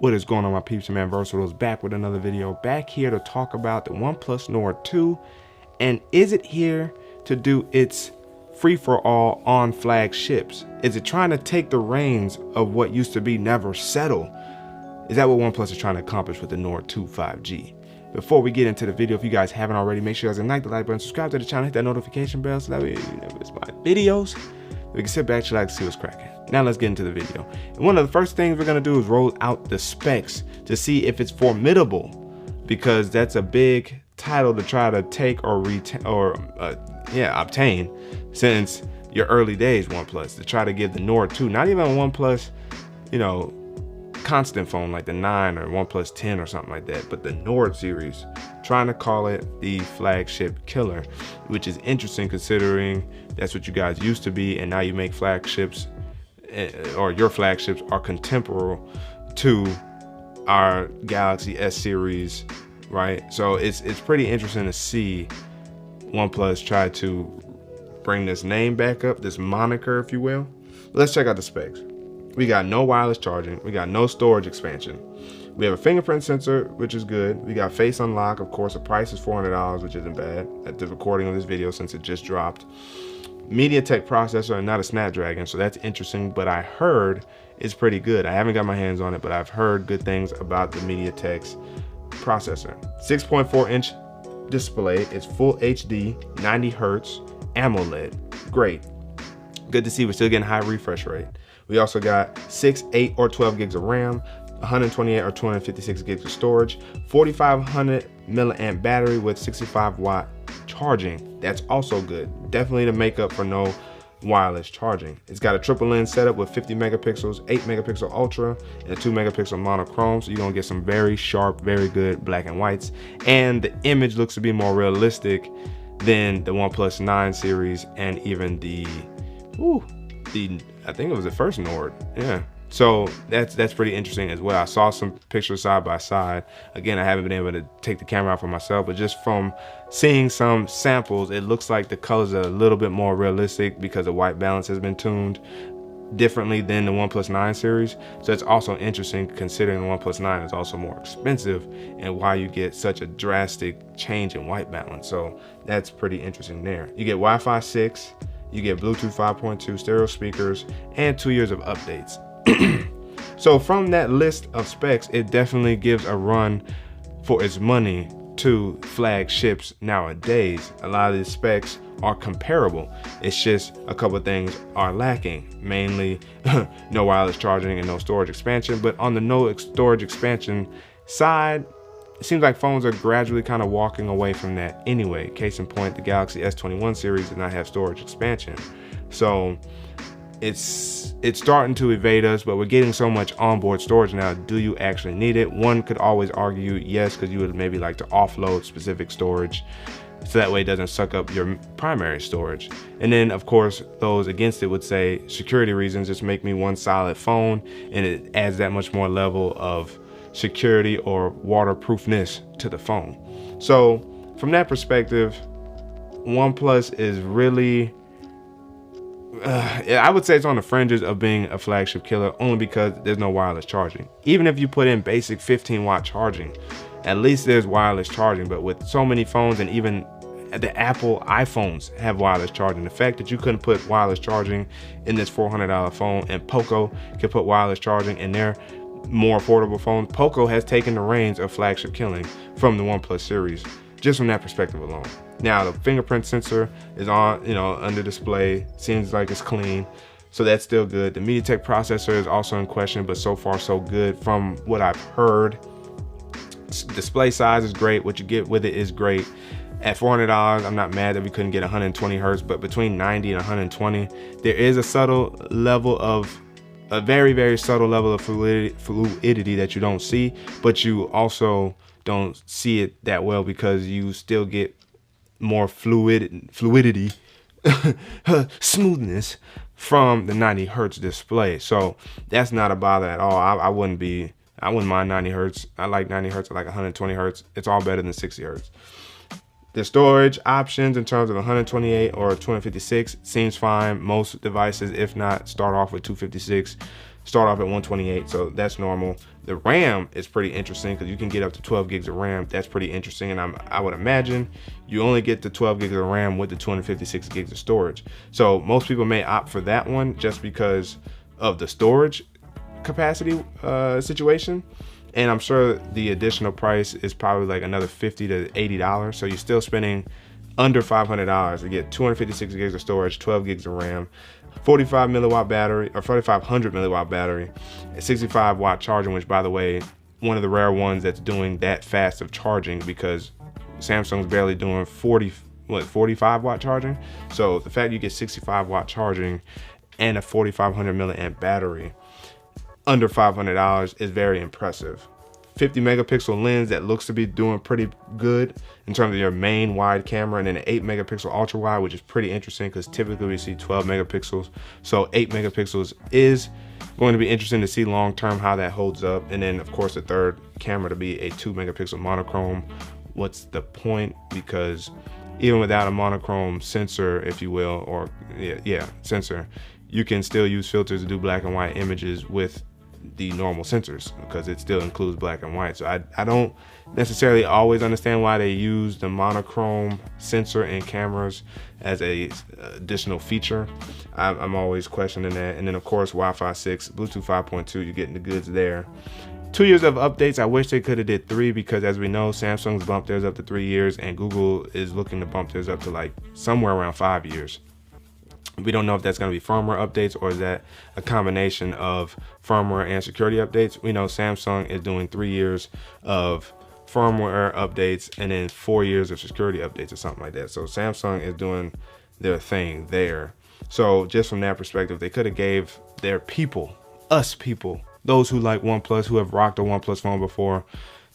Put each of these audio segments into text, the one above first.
What is going on, my peeps? Man, Versatile's back with another video. Back here to talk about the OnePlus Nord 2. And is it here to do its free-for-all on flagships? Is it trying to take the reins of what used to be never settle? Is that what OnePlus is trying to accomplish with the Nord 2 5G? Before we get into the video, if you guys haven't already, make sure you guys ignite the like button, subscribe to the channel, hit that notification bell so that way you never miss my videos. We can sit back, chillax, see what's cracking. Now let's get into the video. And one of the first things we're gonna do is roll out the specs to see if it's formidable, because that's a big title to try to take or obtain since your early days OnePlus, to try to give the Nord 2, not even a OnePlus, constant phone like the 9 or OnePlus 10 or something like that, but the Nord series, trying to call it the flagship killer, which is interesting considering that's what you guys used to be, and now you make flagships, or your flagships are contemporary to our Galaxy S series, right? So it's pretty interesting to see OnePlus try to bring this name back up, this moniker, if you will. Let's check out the specs. We got no wireless charging. We got no storage expansion. We have a fingerprint sensor, which is good. We got face unlock. Of course, the price is $400, which isn't bad at the recording of this video since it just dropped. MediaTek processor and not a Snapdragon, so that's interesting, but I heard it's pretty good. I haven't got my hands on it, but I've heard good things about the MediaTek's processor. 6.4-inch display. It's full HD, 90 Hertz, AMOLED. Great. Good to see we're still getting high refresh rate. We also got 6, 8, or 12 gigs of RAM, 128 or 256 gigs of storage, 4,500 milliamp battery with 65-watt charging. That's also good. Definitely to make up for no wireless charging. It's got a triple lens setup with 50 megapixels, 8 megapixel ultra, and a 2 megapixel monochrome. So you're gonna get some very sharp, very good black and whites. And the image looks to be more realistic than the OnePlus 9 series and even I think it was the first Nord. Yeah. So that's pretty interesting as well. I saw some pictures side by side. Again, I haven't been able to take the camera out for myself, but just from seeing some samples, it looks like the colors are a little bit more realistic because the white balance has been tuned differently than the OnePlus 9 series. So it's also interesting considering the OnePlus 9 is also more expensive and why you get such a drastic change in white balance. So that's pretty interesting there. You get Wi-Fi 6, you get Bluetooth 5.2 stereo speakers, and 2 years of updates. So from that list of specs, it definitely gives a run for its money to flagships nowadays. A lot of these specs are comparable. It's just a couple of things are lacking, mainly no wireless charging and no storage expansion. But on the no storage expansion side, it seems like phones are gradually kind of walking away from that anyway. Case in point, the Galaxy S21 series does not have storage expansion. So it's starting to evade us, but we're getting so much onboard storage now. Do you actually need it? One could always argue yes, because you would maybe like to offload specific storage so that way it doesn't suck up your primary storage. And then of course those against it would say security reasons, just make me one solid phone, and it adds that much more level of security or waterproofness to the phone. So from that perspective, OnePlus is really I would say it's on the fringes of being a flagship killer, only because there's no wireless charging. Even if you put in basic 15-watt charging, at least there's wireless charging. But with so many phones, and even the Apple iPhones have wireless charging, the fact that you couldn't put wireless charging in this $400 phone, and Poco can put wireless charging in their more affordable phone, Poco has taken the reins of flagship killing from the OnePlus series, just from that perspective alone. Now the fingerprint sensor is on, under display, seems like it's clean, so that's still good. The MediaTek processor is also in question, but so far so good from what I've heard. Display size is great, what you get with it is great. At $400, I'm not mad that we couldn't get 120 Hertz, but between 90 and 120, there is a subtle level of, a very, very subtle level of fluidity that you don't see, but you also don't see it that well because you still get more fluidity, smoothness from the 90 Hertz display. So that's not a bother at all. I wouldn't mind 90 Hertz. I like 90 Hertz. I like 120 Hertz. It's all better than 60 Hertz. The storage options in terms of 128 or 256 seems fine. Most devices, if not, start off with 256. start off at 128, so that's normal. The RAM is pretty interesting because you can get up to 12 gigs of RAM. That's pretty interesting, and I would imagine you only get the 12 gigs of RAM with the 256 gigs of storage. So most people may opt for that one just because of the storage capacity situation. And I'm sure the additional price is probably like another $50 to $80. So you're still spending under $500 to get 256 gigs of storage, 12 gigs of RAM, 45 milliwatt battery or 4500 milliwatt battery, a 65 watt charging, which by the way, one of the rare ones that's doing that fast of charging, because Samsung's barely doing 45 watt charging. So the fact you get 65 watt charging and a 4500 milliamp battery under $500 is very impressive. 50 megapixel lens that looks to be doing pretty good in terms of your main wide camera, and then an 8 megapixel ultra wide, which is pretty interesting because typically we see 12 megapixels. So 8 megapixels is going to be interesting to see long term how that holds up. And then of course the third camera to be a 2 megapixel monochrome. What's the point? Because even without a monochrome sensor, if you will, or sensor, you can still use filters to do black and white images with the normal sensors, because it still includes black and white. So I don't necessarily always understand why they use the monochrome sensor in cameras as a additional feature. I'm always questioning that. And then of course Wi-Fi 6, Bluetooth 5.2, you're getting the goods there. 2 years of updates. I wish they could have did 3, because as we know, Samsung's bumped theirs up to 3 years and Google is looking to bump theirs up to like somewhere around 5 years. We don't know if that's going to be firmware updates or is that a combination of firmware and security updates. We know Samsung is doing 3 years of firmware updates and then 4 years of security updates or something like that. So Samsung is doing their thing there. So just from that perspective, they could have gave their people, us people, those who like OnePlus, who have rocked a OnePlus phone before,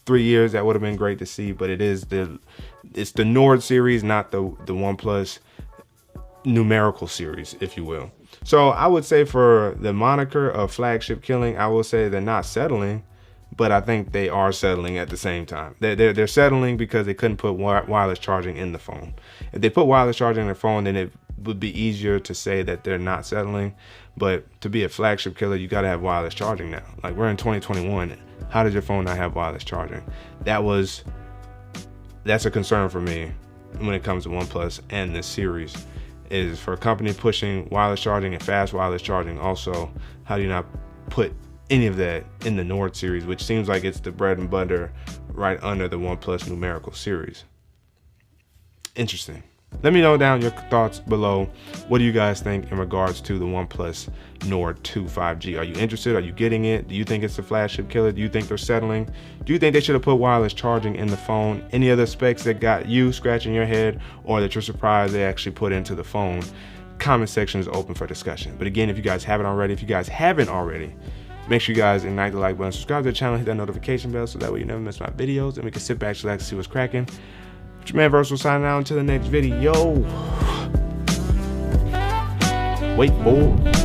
3 years. That would have been great to see, but it's the Nord series, not the OnePlus numerical series, if you will. So I would say for the moniker of flagship killing, I will say they're not settling, but I think they are settling at the same time. They're settling because they couldn't put wireless charging in the phone. If they put wireless charging in the phone, then it would be easier to say that they're not settling. But to be a flagship killer, you got to have wireless charging now. Like, we're in 2021. How does your phone not have wireless charging? That's a concern for me when it comes to OnePlus and this series. Is for a company pushing wireless charging and fast wireless charging also, how do you not put any of that in the Nord series, which seems like it's the bread and butter right under the OnePlus numerical series? Interesting. Let me know down your thoughts below. What do you guys think in regards to the OnePlus Nord 2 5G? Are you interested? Are you getting it? Do you think it's a flagship killer? Do you think they're settling? Do you think they should have put wireless charging in the phone? Any other specs that got you scratching your head or that you're surprised they actually put into the phone? Comment section is open for discussion. But again, if you guys haven't already, make sure you guys ignite the like button, subscribe to the channel, hit that notification bell so that way you never miss my videos, and we can sit back, relax, and see what's cracking. Your man Versal signing out until the next video. Wait, boy.